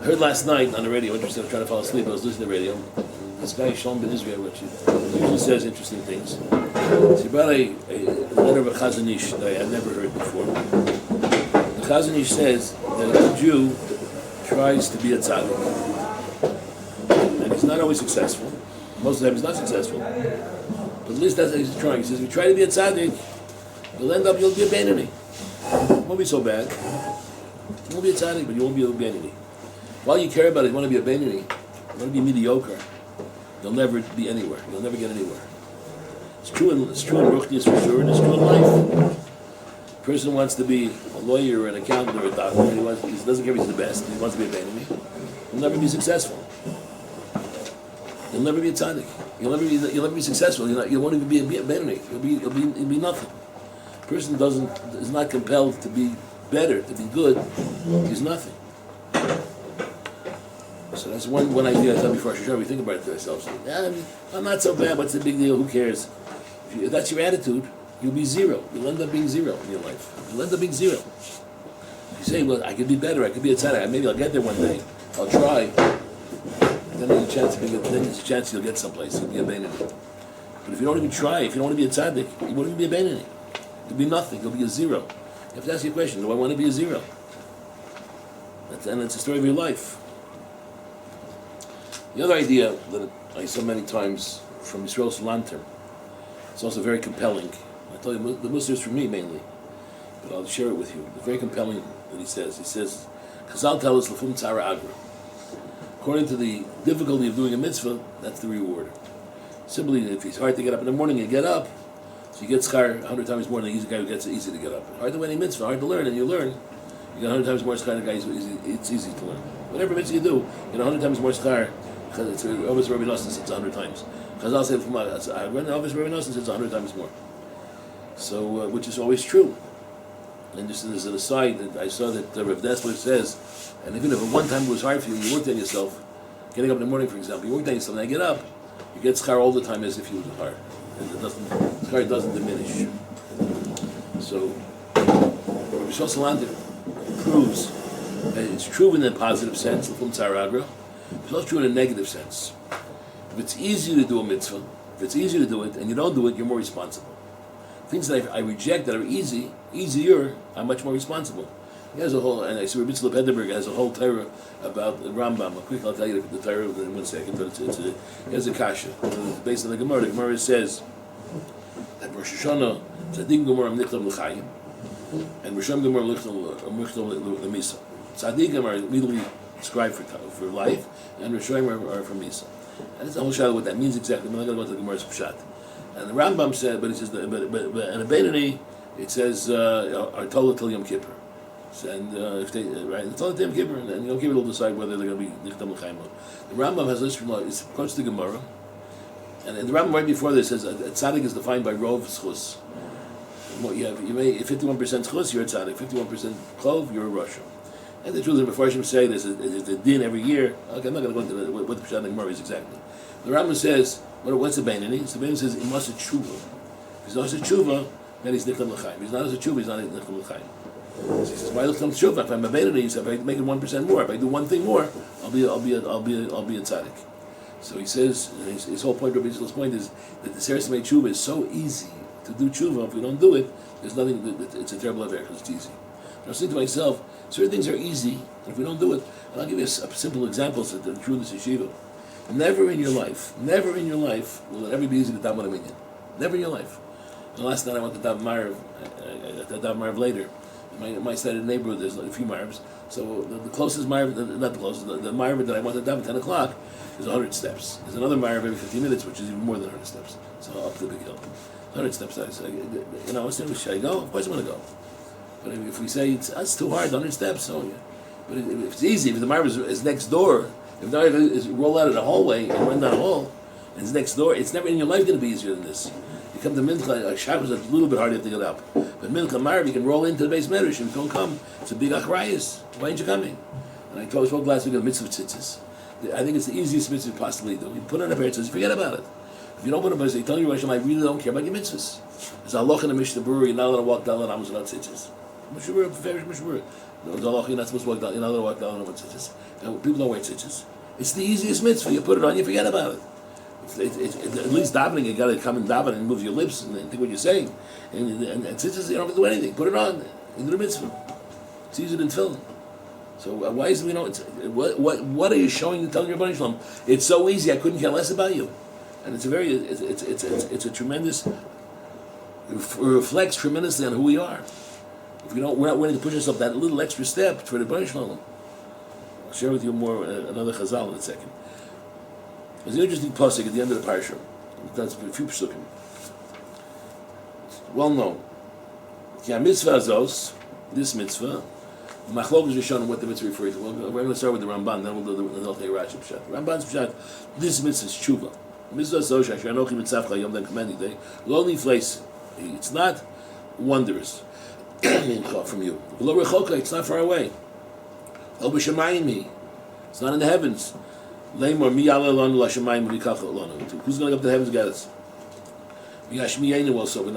I heard last night on the radio, interested, I was trying to fall asleep, I was listening to the radio. This guy, Shem in Israel, which usually says interesting things. He brought a letter of a Chazon Ish that I had never heard before. The Chazon Ish says that a Jew tries to be a tzaddik. And he's not always successful. Most of the time he's not successful. But at least that's how he's trying. He says, if you try to be a tzaddik, you'll be a Beinoni. It won't be so bad. You won't be a tzaddik, but you won't be a Beinoni. While you care about it, you want to be a Beinoni, you want to be mediocre, you'll never be anywhere. You'll never get anywhere. It's true in Ruchnius for sure, and it's true in life. A person wants to be a lawyer or an accountant or a doctor, and he doesn't care if he's the best, and he wants to be a Beinoni. He'll never be successful. You'll never be a tzaddik. You'll never be successful. You won't even be a Beinoni. You'll be nothing. A person is not compelled to be better, to be good. He's nothing. So that's one idea I thought before we think about it to ourselves. I'm not so bad. What's the big deal? Who cares? If that's your attitude, you'll be zero. You'll end up being zero in your life. You'll end up being zero. If you say, well, I could be better. I could be a tzaddik. Maybe I'll get there one day. I'll try. Then there's a chance you'll get someplace. You'll be a Beinoni. But if you don't even try, if you don't want to be a tzaddik, you won't even be a Beinoni. You'll be nothing. You'll be a zero. You have to ask your question: do I want to be a zero? And it's the story of your life. The other idea that I saw many times from Yisrael Salanter, it's also very compelling. I tell you, the Musar is for me mainly, but I'll share it with you. It's very compelling what he says. He says, Chazal tell us l'fum tzara agra. According to the difficulty of doing a mitzvah, that's the reward. Simply, if it's hard to get up in the morning, you get up, so you get schar 100 times more than the easy guy who gets it easy to get up. Hard to do any mitzvah, hard to learn, and you learn. You get 100 times more schar than the guy it's easy to learn. Whatever mitzvah you do, you get 100 times more schar. It's always Rabbi Granofsky says 100 times. Chazal said from I read the Rabbi Granofsky says 100 times more. So, which is always true. And just as an aside, I saw that Rav Dessler says, and even if at one time it was hard for you, you worked on yourself. Getting up in the morning, for example, you worked on yourself. And I get up, you get schar all the time as if you was hard, and schar doesn't diminish. So, Rabbi Salanter proves that it's true in the positive sense, l'fum tzara agra. It's not true in a negative sense. If it's easy to do a mitzvah, if it's easy to do it, and you don't do it, you're more responsible. Things that I reject that are easier, I'm much more responsible. He has a whole, and I see Rabbi Granofsky-Prepare has a whole Torah about the Rambam. Quick, I'll tell you the Torah in 1 second, but he has a kasha. It's based on the Gemara. The Gemara says that Rosh Hashanah, Tzaddik Gemara Nichtam L'Chaim, and Rosh Hashanah Gemara Nichtam L'Misa. Tzaddikim are immediately described for life, and Rishoyim are for Misa. And it's a whole shadow what that means exactly. I'm not going to go to the Gemara's Pshat. And the Rambam said, but he says, but and a Beinoni, it says, are told till Yom Kippur. And if they it's all Yom Kippur, and Yom Kippur will decide whether they're going to be Nichtam L'Chaim. The Rambam has this from it quotes the Gemara, and the Rambam right before this says a tzaddik is defined by rov schus. You may 51% schus, you're a tzaddik. 51% klov, you're a rasha. And the truth is, before Shem say there's a din every year. Okay, I'm not going to go into what the Pshat in the Gemara is exactly. The Rambam says, what's the Beinoni? So the Beinoni says, he must have tshuva. If he's not a tshuva, then he's Nichtam L'Chaim. If he's not a tshuva, he's not a Nichtam L'Chaim. So he says, why Nichtam Tshuva? If I'm a Beinoni, he says, if I make it 1% more, if I do one thing more, I'll be a tzaddik. So he says, his whole point, Rabbi Yisrael's point is that the Seres Mei Tshuva is so easy to do tshuva. If we don't do it, there's nothing. It's a terrible affair because it's easy. I was thinking to myself, certain things are easy, and if we don't do it, and I'll give you a simple example of the true yeshiva. Never in your life will it ever be easy to daven a minyan. Never in your life. And last night I went to daven Marav later. In my side of the neighborhood, there's a few Marvs. So the closest Marav, not the closest, the Marav that I went to daven 10 o'clock is 100 steps. There's another Marav every 15 minutes, which is even more than 100 steps. So up the big hill. 100 steps. I was saying, should I go? Of course I'm going to go. But if we say it's too hard, 100 steps, so yeah. But if it's easy, if the Marv is next door, if the Marv is roll out of the hallway and run down a hall, and it's next door, it's never in your life going to be easier than this. You come to Mincha, Shabbos is a little bit harder to get up. But Mincha Marv, you can roll into the base Midrash, and if you don't come, it's a big achrayas. Why ain't you coming? And I spoke last week of mitzvah tzitzis. I think it's the easiest mitzvah you possibly do. You put on a pair of tzitzis, forget about it. If you don't put on a pair of tzitzis, you tell your Rosh Hashanah, I really don't care about your mitzvahs. There's a halach in the Mishnah Berurah, you're not allowed to walk down the Amos without tzitzis. You're not supposed to walk down. You're not allowed to walk down over tzitzis. People don't wear tzitzis. It's the easiest mitzvah. You put it on, you forget about it. At least davening, you got to come and daven and move your lips and think what you're saying. And tzitzis, you don't have to do anything. Put it on into the mitzvah. It's easier than tefillin. So why is it we know? What are you showing? Telling your Rebbeinu Shalom? It's so easy. I couldn't care less about you. And it's a tremendous. It reflects tremendously on who we are. If we're not willing to push ourselves that little extra step for the Rebbeinu Shalom. I'll share with you more another chazal in a second. There's an interesting pasuk at the end of the parasha. That's a few pasukim. Well known. Ki mitzvah azos, this mitzvah. Machlokes is shown what the mitzvah refers to. We're going to start with the Ramban, then we'll do the Rashi Pshat. Ramban's Pshat. This mitzvah is tshuva. Mitzvah azos asher anochi mitzavcha yom den commanding day. Lonely place. It's not wondrous from you. It's not far away. It's not in the heavens. Who's going to go up to the heavens, guys? Also, let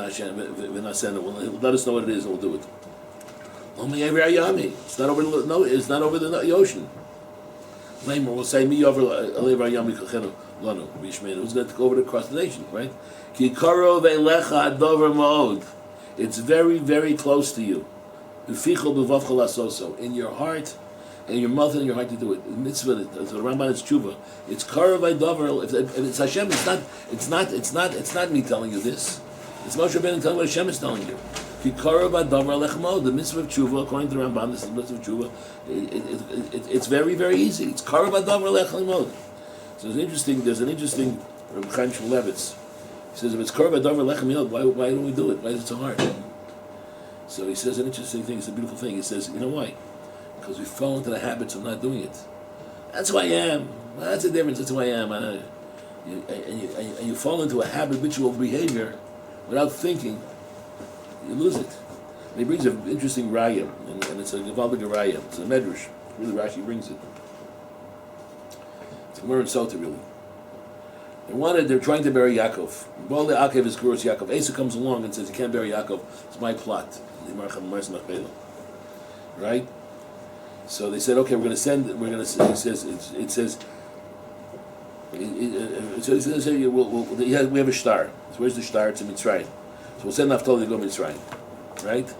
us know what it is, and we'll do it. It's not over. It's not over the ocean. We'll say who's going to go over across the nation, right? It's very, very close to you. In your heart, and your mouth and your heart to do it. Mitzvah, the Ramban is tshuva. It's karav davar. If it's Hashem, it's not me telling you this. It's Moshe Rabbeinu telling what Shem is telling you. Ki karav davar lechmod. The mitzvah of tshuva, according to the Ramban, this is the mitzvah of tshuva. It's very, very easy. It's karav davar lechmod. So there's an interesting Rabbi Chaim Shmulevitz. He says if it's karav davar lechmod, why don't we do it? Why is it so hard? So he says an interesting thing. It's a beautiful thing. He says, you know why? Because we fall into the habits of not doing it. That's who I am. Well, that's the difference. That's who I am. And you fall into a habitual behavior without thinking, you lose it. And he brings an interesting raya, and it's a Gavaldig raya. It's a Midrash. Really, Rashi brings it. It's Gemara and Sota, really. They're trying to bury Yaakov. Well, the Akev is Kuros Yaakov. Asa comes along and says, you can't bury Yaakov. It's my plot. Right? So they said, okay, we're going to send. We're going to. It says. We have a star. So where's the star? It's in Mitzrayim. So we'll send Naphtali to go to Mitzrayim, right?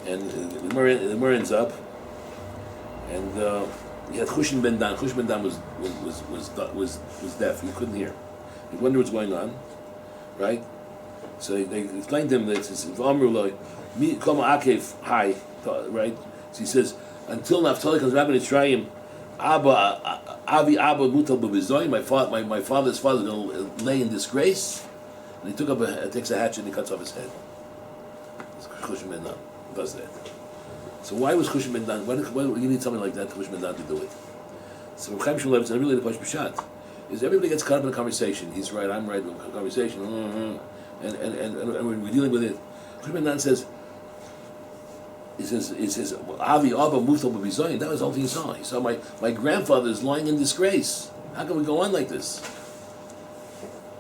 And the Gemara ends up, and he had Chushin ben Dan. Chushin ben Dan was deaf. He couldn't hear. He wondered what's going on, right? So they explained to him that it's V'amru mi kol Akev high, right? So he says, until Naphtali comes back in Mitzrayim, Avi mutal b'bizoyin. My father's father is going to lay in disgrace. And he takes a hatchet and he cuts off his head. Chushin ben Dan does that. So why was Chushin ben Dan? Why you need something like that, Chushin ben Dan, to do it? So Chaim Shmulevitz, and really the Pash Pshat, is everybody gets caught up in a conversation. He's right, I'm right, a conversation, and when we're dealing with it, Chushin ben Dan says. He says, Avi Abba Mutal B'Bizoyin. That was the whole thing he saw. He saw my grandfather is lying in disgrace. How can we go on like this?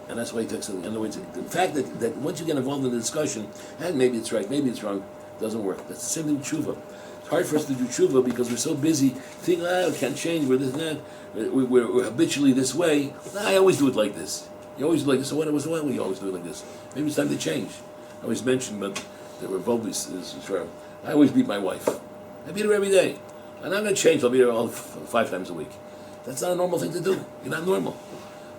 And that's why he takes it. In other words, the fact that once you get involved in the discussion, and maybe it's right, maybe it's wrong, doesn't work. That's the same thing with tshuva. It's hard for us to do tshuva because we're so busy thinking, we can't change, we're this and that, we're habitually this way. I always do it like this. You always do it like this. So why we always do it like this? Maybe it's time to change. I always mention, but the Revolve is true. I always beat my wife. I beat her every day. And I'm going to change. I'll beat her all 5 times a week. That's not a normal thing to do. You're not normal.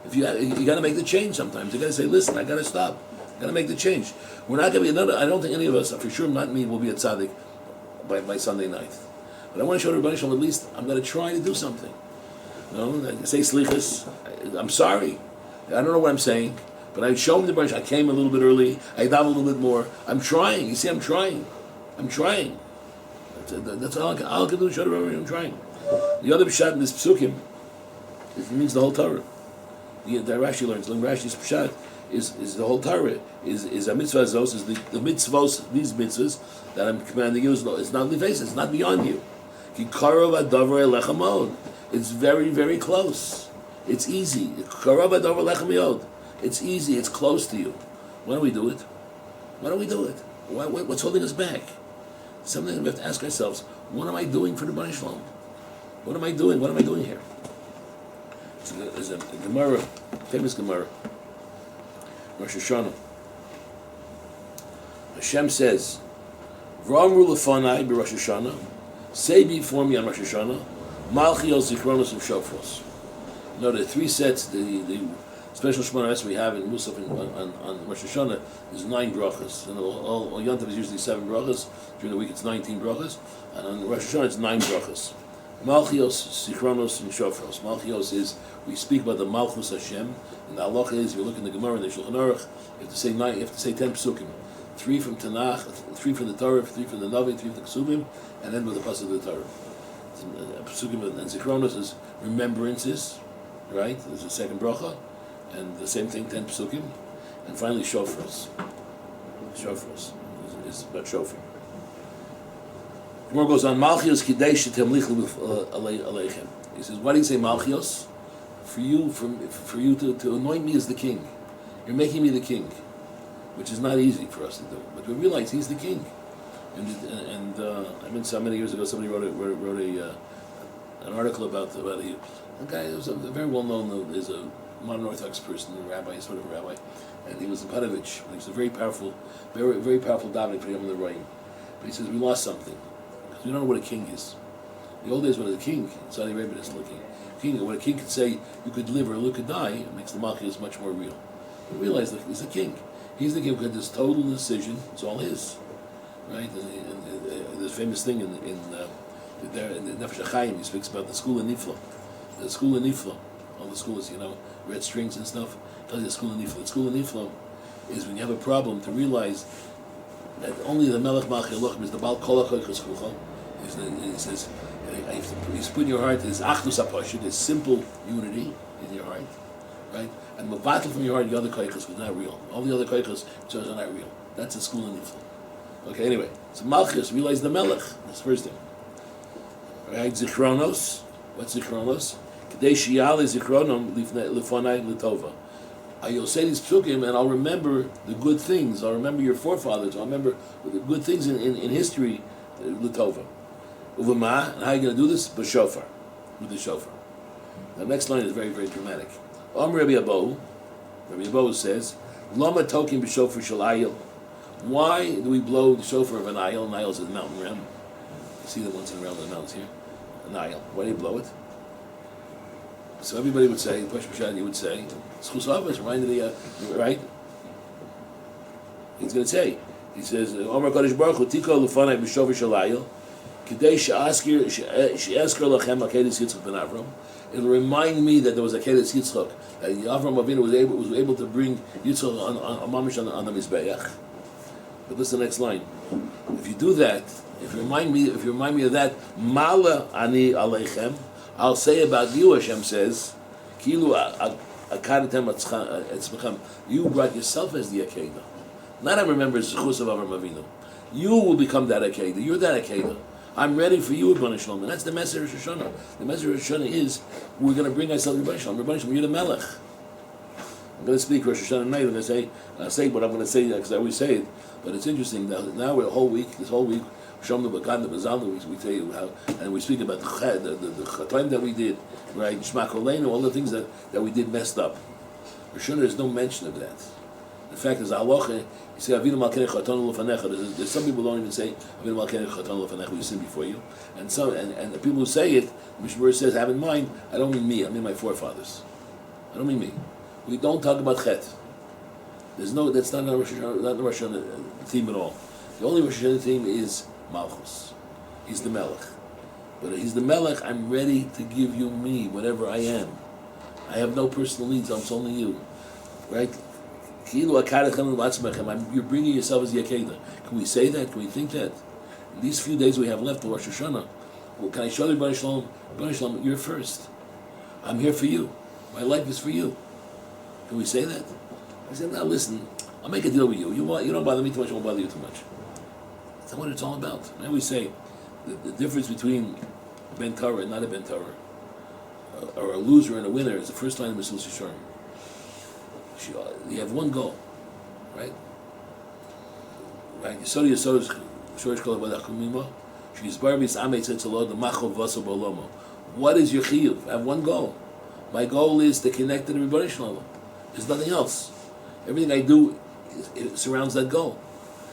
If you got to make the change sometimes. You got to say, listen, I got to stop. I got to make the change. We're not going to be another. I don't think any of us, for sure not me, will be at Tzaddik by Sunday night. But I want to show everybody, at least I'm going to try to do something. Say slichas. I'm sorry. I don't know what I'm saying. But I show him the branch. I came a little bit early. I davened a little bit more. I'm trying. You see, I'm trying. That's all I can do. Show everybody I'm trying. The other pshat in this psukim, it means the whole Torah. The Rashi learns. Rashi's pshat is the whole Torah. Is a mitzvah zos, is the mitzvos, these mitzvahs that I'm commanding you. It's not leface. It's not beyond you. Ki karav adavar lechamod. It's very, very close. It's easy. Karav adavar lechamod. It's easy. It's close to you. Why don't we do it? What's holding us back? Something we have to ask ourselves, What am I doing for the Bnei Shalom? What am I doing? What am I doing here? There's a Gemara, famous Gemara, Rosh Hashanah. Shem says, V'amru lefanai b'Rosh Hashanah, say before me on Rosh Hashanah, Malchios, Zichronos, and Shofros. Now there are three sets, the special Shemona Esrei we have in Musaf on Rosh Hashanah is 9 brachas. And all Yom Tov is usually 7 brachas. During the week it's 19 brachas. And on Rosh Hashanah it's 9 brachas. Malchios, Zichronos, and Shofros. Malchios is, we speak about the Malchus Hashem. And the halacha is, if you look in the Gemara and the Shulchan Aruch, you have to say 10 psukim. 3 from Tanakh, 3 from the Torah, 3 from the Navi, 3 from the Ksubim, and then with the pasuk of the Torah. Psukim and Zichronos is remembrances, right? There's a second bracha, and the same thing, 10 psukim, and finally shofros. Shofros is about shofar. Gemara goes on, Malchios Kidesh Temlichlu Aleichem. He says, why do you say Malchios? For you to anoint me as the king. You're making me the king, which is not easy for us to do. But we realize he's the king. And I mean, so many years ago, somebody wrote an article about a guy who was a very well-known, is a modern Orthodox person, a rabbi, sort of a rabbi, and he was a Panovich. He was a very powerful davening for him on the right. But he says, we lost something, because we don't know what a king is. In the old days, when a king, in Saudi Arabia, is looking, when a king could say, you could live or you could die, it makes the Malchus much more real. We realize that he's the king. He's the king who had this total decision, it's all his. Right? And there's a famous thing in the Nefesh HaChaim, he speaks about the school of Nifla. The school of Nifla, all the schools, red strings and stuff, tells you the school of Nifla. The school of Nifla is when you have a problem to realize that only the Melech Malchi Elohim is the Baal Kol HaKoychos Kucha. He says, he's put in your heart this Achdus HaPashut, this simple unity in your heart, right? And Mavatl from your heart, the other Koychos was not real. All the other Koychos are not real. That's the school of Nifla. Okay, anyway, so Malchus, realize the Melech. That's the first thing. Right, Zichronos. What's Zichronos? Kadei Shiale Zichronom Lifonai Litova. You'll say these psukim, and I'll remember the good things. I'll remember your forefathers. I'll remember the good things in history, Litova. Uvama, and how are you going to do this? B'shofar, with the shofar. The next line is very, very dramatic. Rabbi Abo says, Lama Tokim B'shofar Shalayil. Why do we blow the shofar of an ayil? An ayil is a mountain ram. You see them once in a round in the mountains here. An ayil. Why do you blow it? So everybody would say, you would say, Schus Havas, reminding the, right? He's going to say, he says, Omar Kadosh Baruch Hu, Tiko Lufanai B'shofar Shalayil, Kidei She'asker Lachem HaKedes Yitzchak Ben Avram. It'll remind me that there was a Kedes Yitzchak, that Avram Avinu was able to bring Yitzchak on Mamish on the Mizbeach. But listen to the next line. If you do that, if you remind me of that, Mala ani aleichem, I'll say about you, Hashem says, Kilu akadatem etzmechem. You brought yourself as the Akedah. Not I remember Zechus of Avram Avinu. You will become that Akedah. You're that Akedah. I'm ready for you, Bnei Shalom. And that's the message of Rosh Hashanah. The message of Rosh Hashanah is, we're going to bring ourselves to Bnei Shalom. Bnei Shalom, you're the Melech. I'm going to speak Rosh Hashanah night, and I say what I'm going to say, because I always say it. But it's interesting, now we're this whole week, Shomnu B'Kan, the Bazalnu, we tell you how, and we speak about the time that we did, right, Shema Koleinu, all the things that we did messed up. Rosh Hashanah, there's no mention of that. In fact, there's Aloche, you say, Avinu Malkeinu Chatonu L'Fanecha, there's some people don't even say, Avinu Malkeinu Chatonu L'Fanecha, we sin before you. And the people who say it, Mishmur says, have in mind, I don't mean me, I mean my forefathers. I don't mean me. We don't talk about Chet. That's not a Rosh Hashanah theme at all. The only Rosh Hashanah theme is Malchus. He's the Melech. But he's the Melech, I'm ready to give you me, whatever I am. I have no personal needs, I'm only you. Right? You're bringing yourself as the Akedah. Can we say that? Can we think that? In these few days we have left for Rosh Hashanah, well, can I show you, Bnei Shalom, you're first. I'm here for you. My life is for you. Can we say that? I said, now listen, I'll make a deal with you. You don't bother me too much, I won't bother you too much. That's what it's all about. I always say, the difference between Ben Torah and not a Ben Torah, or a loser and a winner, is the first line of Mesilas Yesharim. You have one goal, right? Right? Yesod Shorish Kol Avodah Kumima, What is your chiyuv? I have one goal. My goal is to connect to the Rebbeinu Shalom. There's nothing else. Everything I do it surrounds that goal.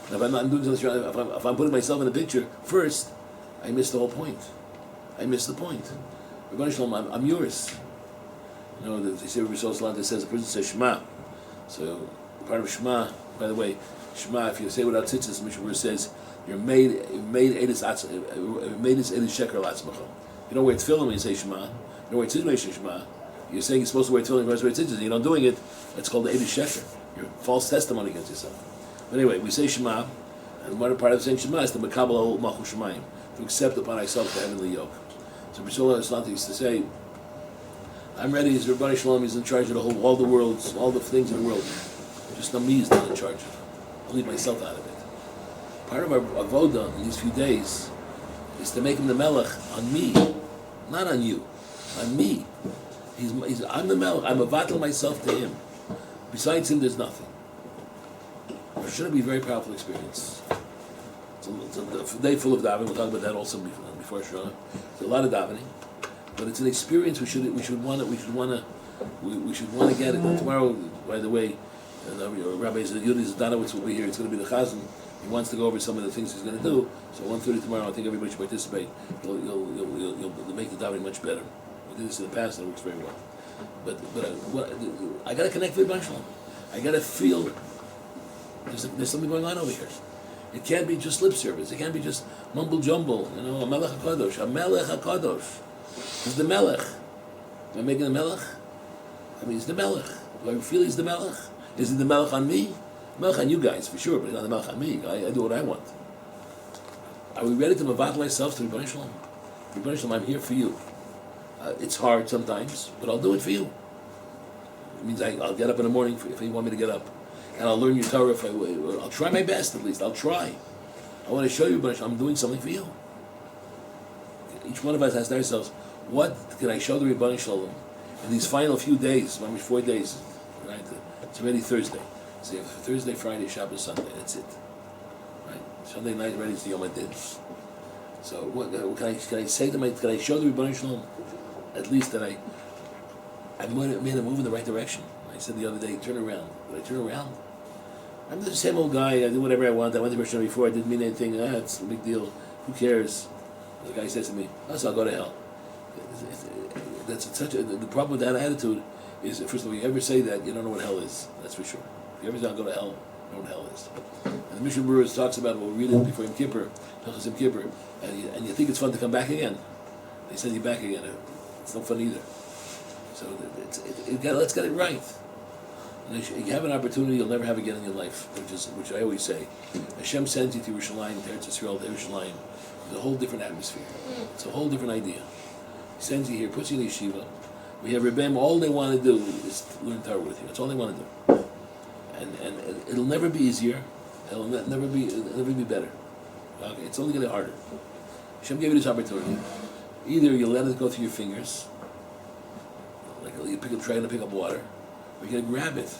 And if I'm not doing something, if I'm putting myself in the picture first, I miss the whole point. I miss the point. Rebbeinu Shalom, I'm yours. You know, they say Rabbi Granofsky-Prepare says, a person says Shema. So part of Shema, by the way, Shema, if you say without tzitzis, Mishnah says, you're made edis sheker latzmacha. You don't wear tefillin when you say Shema. You don't wear tzitzis when you say Shema. You're saying you're supposed to wear tefillin when you wear tzitzis, and you're not doing it. It's called the edis sheker. Your false testimony against yourself. But anyway, we say Shema, and one part of saying Shema is to mekabel al malchut shemayim, to accept upon ourselves the heavenly yoke. So Rabbi Granofsky-Prepare used to say, I'm ready, as Rebbeinu Shalom, he's in charge of the whole, all the worlds, all the things in the world. Just not me is not in charge of it. I'll leave myself out of it. Part of our avodah in these few days is to make him the melech on me, not on you, on me. I'm the melech. I'm avatal myself to him. Besides him, there's nothing. It should be a very powerful experience. It's a day full of davening. We'll talk about that also before Shana. There's a lot of davening, but it's an experience we should want to get it. And tomorrow, by the way, Rabbi Yudi Zdanowitz will be here. It's going to be the Chazan. He wants to go over some of the things he's going to do. So 1:30 tomorrow, I think everybody should participate. You'll make the davening much better. We did this in the past, and it works very well. But I got to connect with Rebbeinu Shalom. I got to feel there's something going on over here. It can't be just lip service. It can't be just mumble jumble. You know, a melech hakadosh. A melech hakadosh. He's the melech. Am I making the melech? I mean, he's the melech. Do I feel he's the melech? Is he the melech on me? Melech on you guys, for sure, but he's not the melech on me. I do what I want. Are we ready to mavatal ourselves to Rebbeinu Shalom? Rebbeinu Shalom, I'm here for you. It's hard sometimes, but I'll do it for you. It means I'll get up in the morning if you want me to get up. And I'll learn your Torah if I'll try my best at least. I'll try. I want to show you, but I'm doing something for you. Each one of us has to ask ourselves, what can I show the Rebbeinu Shalom in these final few days, maybe 4 days, right? It's already Thursday. So you have Thursday, Friday, Shabbos, Sunday. That's it. Right? Sunday night ready to Yom Adin. So what can I say to can I show the Rebbeinu Shalom at least that I made a move in the right direction? I said the other day, turn around. Did I turn around? I'm the same old guy. I do whatever I want. I went to Midrash before. I didn't mean anything. It's a big deal. Who cares? The guy says to me, "So I'll go to hell." The problem with that attitude is, first of all, you ever say that, you don't know what hell is. That's for sure. If you ever say I'll go to hell, you know what hell is. And the Mishnah Berurah talks about, we'll read it before Yom Kippur, Hilchos Yom Kippur, and you think it's fun to come back again. They send you back again. It's not fun either. So let's get it right. And you have an opportunity you'll never have again in your life, which I always say. Shem sends you to Yerushalayim, to Eretz Yisrael, to Yerushalayim. It's a whole different atmosphere. It's a whole different idea. He sends you here, puts you in yeshiva. We have Rebbeim, all they want to do is learn Torah with you. That's all they want to do. And it'll never be easier. It'll never be better. Okay, it's only going to get harder. Hashem gave you this opportunity. Either you let it go through your fingers, like you trying to pick up water, or you're going to grab it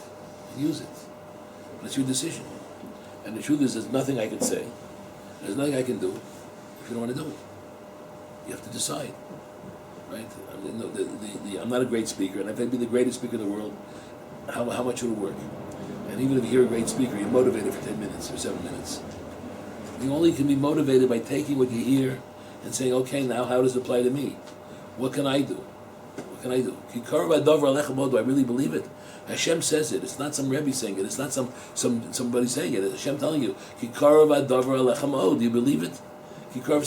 and use it. But it's your decision. And the truth is, there's nothing I can say. There's nothing I can do if you don't want to do it. You have to decide. Right? I'm not a great speaker, and if I'd be the greatest speaker in the world, how much would it work? And even if you're a great speaker, you're motivated for 10 minutes or 7 minutes. You only can be motivated by taking what you hear and saying, okay, now how does it apply to me? What can I do? What can I do? Do I really believe it? Hashem says it. It's not some Rebbe saying it. It's not somebody saying it. It's Hashem telling you. Do you believe it?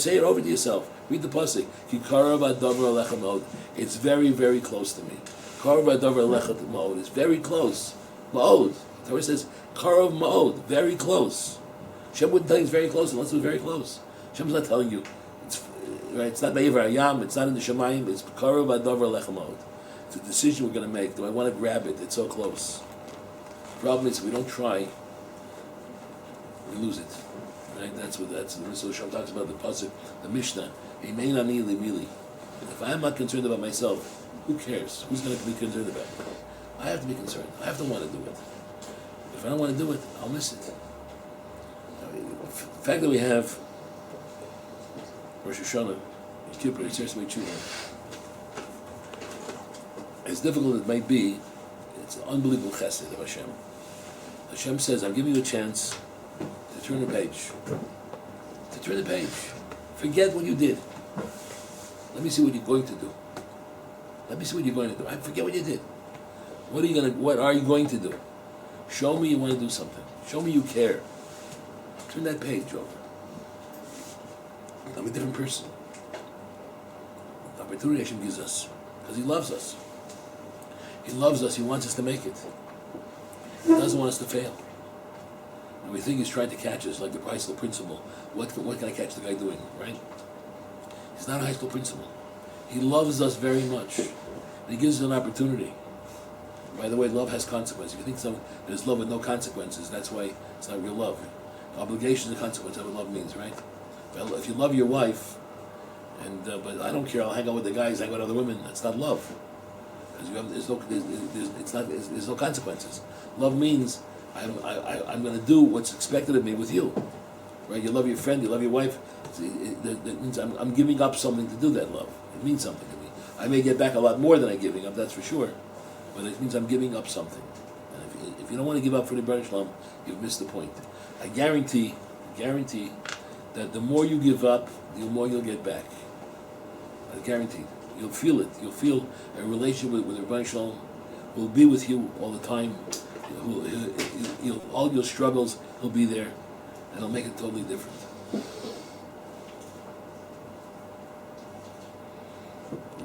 Say it over to yourself. Read the pasuk. It's very, very close to me. It's very close. Ma'od. The Torah says, Karav Ma'od, very close. Hashem wouldn't tell you it's very close unless it was very close. Hashem's not telling you. It's not Me'ever Hayam, it's not in the Shemayim, it's Karav Adavar Lechem Ma'od. It's a decision we're going to make. Do I want to grab it? It's so close. The problem is, if we don't try, we lose it. Right? So Shem talks about the pasuk, the Mishnah. Emein ani li mili. If I'm not concerned about myself, who cares? Who's going to be concerned about it? I have to be concerned. I have to want to do it. If I don't want to do it, I'll miss it. The fact that we have Rosh Hashanah, Yom Kippur, Yitzhak Tshuva. As difficult as it might be, it's an unbelievable chesed of Hashem. Hashem says, I'm giving you a chance to turn the page. To turn the page. Forget what you did. Let me see what you're going to do. Let me see what you're going to do. I forget what you did. What are you going to do? Show me you want to do something. Show me you care. Turn that page over. I'm a different person. The opportunity Hashem gives us. Because He loves us. He loves us. He wants us to make it. He doesn't want us to fail. And we think He's trying to catch us like the high school principal. What can I catch the guy doing, right? He's not a high school principal. He loves us very much. And He gives us an opportunity. By the way, love has consequences. If you think there's love with no consequences, that's why it's not real love. Obligation is a consequence. That's what love means, right? Well, if you love your wife, but I don't care, I'll hang out with the guys, hang out with other women, that's not love. Because there's no consequences. Love means I'm going to do what's expected of me with you. Right? You love your friend, you love your wife. That means I'm giving up something to do that love. It means something to me. I may get back a lot more than I'm giving up, that's for sure. But it means I'm giving up something. And if you don't want to give up for the Midrash, you've missed the point. I guarantee that the more you give up, the more you'll get back. I guarantee. You'll feel it. You'll feel a relationship with the Rabbi Shalom will be with you all the time. All your struggles, He'll be there, and He'll make it totally different.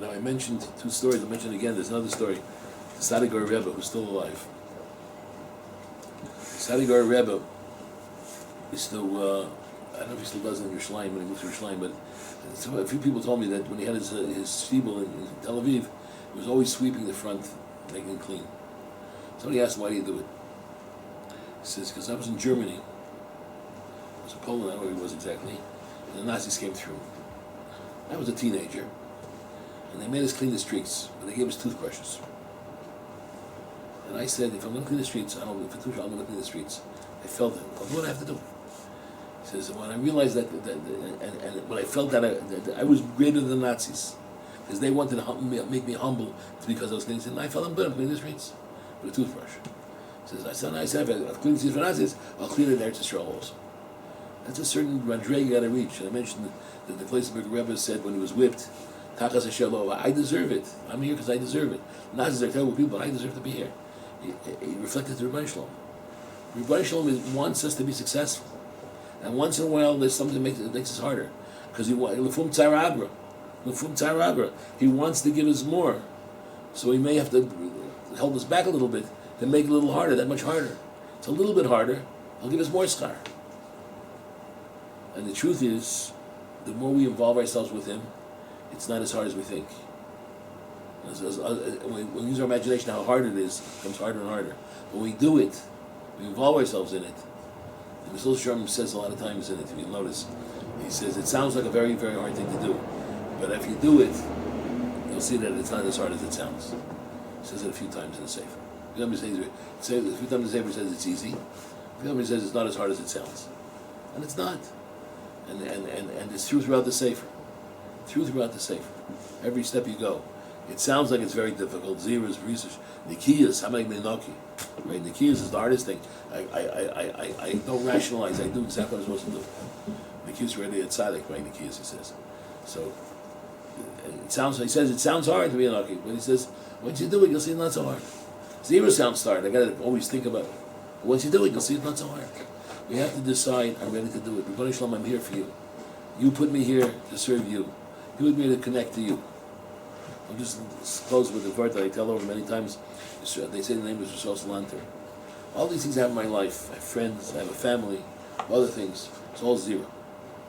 Now I mentioned two stories. I'll mention again. There's another story. The Sadigar Rebbe, who's still alive. Sadigar Rebbe is still, I don't know if he still does it in Yerushalayim when he moved to Yerushalayim, but a few people told me that when he had his shtibel in Tel Aviv, he was always sweeping the front, making it clean. Somebody asked him, why do you do it? He says, because I was in Germany. I was in Poland, I don't know where he was exactly, and the Nazis came through. I was a teenager, and they made us clean the streets, but they gave us toothbrushes. And I said, if I'm going to clean the streets, I'm going to clean the streets. I felt it. I'll do what I have to do. He says, when I realized that and when I felt that I was greater than the Nazis, because they wanted to make me humble because I was cleaning the streets, and I felt I'm good, I'm cleaning the streets with a toothbrush. He says, I said, if I've cleaned the streets for Nazis, I'll clean it there to Israel also. That's a certain madrega you got to reach. And I mentioned that the Place-Berger Rebbe said when he was whipped, Tachas Hashem, I deserve it. I'm here because I deserve it. Nazis are terrible people, but I deserve to be here. He reflected to Rabbi Shalom. Rabbi Shalom wants us to be successful. And once in a while, there's something that makes us harder. Because he wants to give us more. So he may have to hold us back a little bit to make it a little harder, that much harder. It's a little bit harder, he'll give us more schar. And the truth is, the more we involve ourselves with him, it's not as hard as we think. When we use our imagination how hard it is, it becomes harder and harder. When we do it, we involve ourselves in it. And Mr. Shem says a lot of times in it, if you notice, he says it sounds like a very, very hard thing to do. But if you do it, you'll see that it's not as hard as it sounds. He says it a few times in the Sefer. A few times in the Sefer says it's easy. A few times he says it's not as hard as it sounds. And it's not. And it's true throughout the Sefer. True throughout the Sefer. Every step you go. It sounds like it's very difficult. Zeros, research, Nikiyas, how many Menoki? Right? Nikiyas is the hardest thing. I don't rationalize. I do exactly what I'm supposed to do. Nikiyas ready at Tzaddik, right? Nikiyas, he says. So it sounds. He says it sounds hard to be Menoki, but he says once you do it, you'll see it's not so hard. Zero sounds hard. I got to always think about it. But once you do it, you'll see it's not so hard. We have to decide. I'm ready to do it. Rebbeinu Shalom, I'm here for you. You put me here to serve you. You put me here to connect to you. I'll just close with the word that I tell over many times. They say the name is Rosh Lanter. All these things I have in my life. I have friends, I have a family, other things. It's all zero.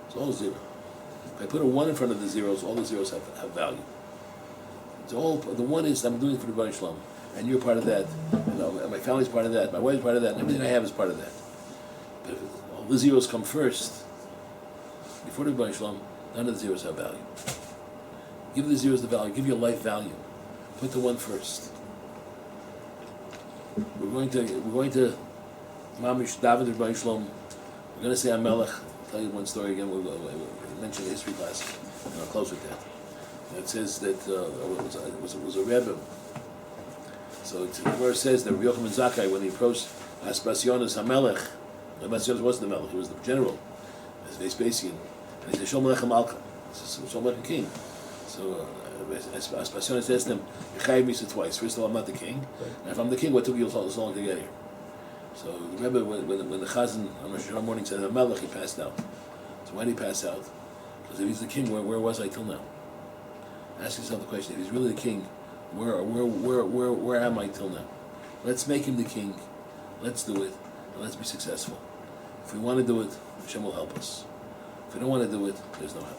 It's all zero. If I put a 1 in front of the zeros, all the zeros have value. It's all, the 1 is I'm doing it for the Rebbeinu Shalom, and you're part of that. And my family's part of that. My wife's part of that. And everything I have is part of that. But if all the zeros come first, before the Rebbeinu Shalom, none of the zeros have value. Give the zeros the value. Give your life value. Put the 1 first. We're going to Mamish David Rebbeinu Shalom. We're going to say Amelech tell you one story again. We'll mention the history class, and I'll close with that. And it says that it was a Rebbe. So where it says that Rabbi Yochanan Zakkai, when he approached Aspasionis HaMelech, Aspasionis wasn't the Melech, he was the general, as Vespasian, and he said, Shalom Aleichem Malka, Shalom Aleichem King. So Aspasionis asked him, Yechayiv me twice. First of all, I'm not the king, and if I'm the king, what took you so long to get here? So the Rebbe, when the Chazan on Rosh Hashanah morning said HaMelech, he passed out. So why did he pass out? Because if he's the king, where was I till now? Ask yourself the question: if he's really the king, where am I till now? Let's make him the king. Let's do it, and let's be successful. If we want to do it, Shem will help us. If we don't want to do it, there's no help.